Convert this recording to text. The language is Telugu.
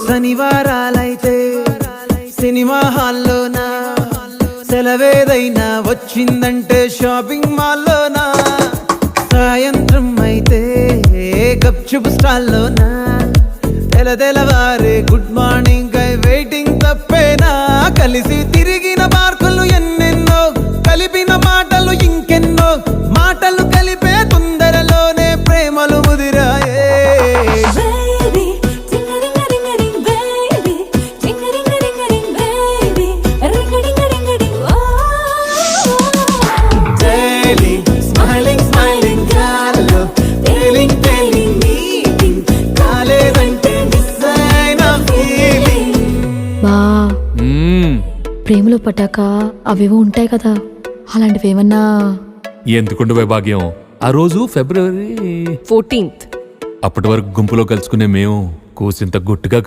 శనివారాలైతే సినిమా హాల్లోనా, సెలవేదైనా వచ్చిందంటే షాపింగ్ మాల్లోనా, సాయంత్రం అయితే గప్చుప్ స్టాల్లోనా, తెలవారే గుడ్ మార్నింగ్ ఐ వెయిటింగ్ తప్పేనా, కలిసి తిరిగిన పార్కులు ఎన్నెన్నో, కలిపిన మాటలు ఇంకెన్నో, మాటలు కలిపే తొందరలోనే ప్రేమలు ముదిరాయే. ప్రేమలో పట్టాక అవేవో ఉంటాయి కదా, అలాంటివి ఏమన్నా? ఎందుకుండు వైభాగ్యం, ఆ రోజు February 14th. అప్పటి వరకు గుంపులో కలుసుకునే మేము కూసింత గుట్టుగా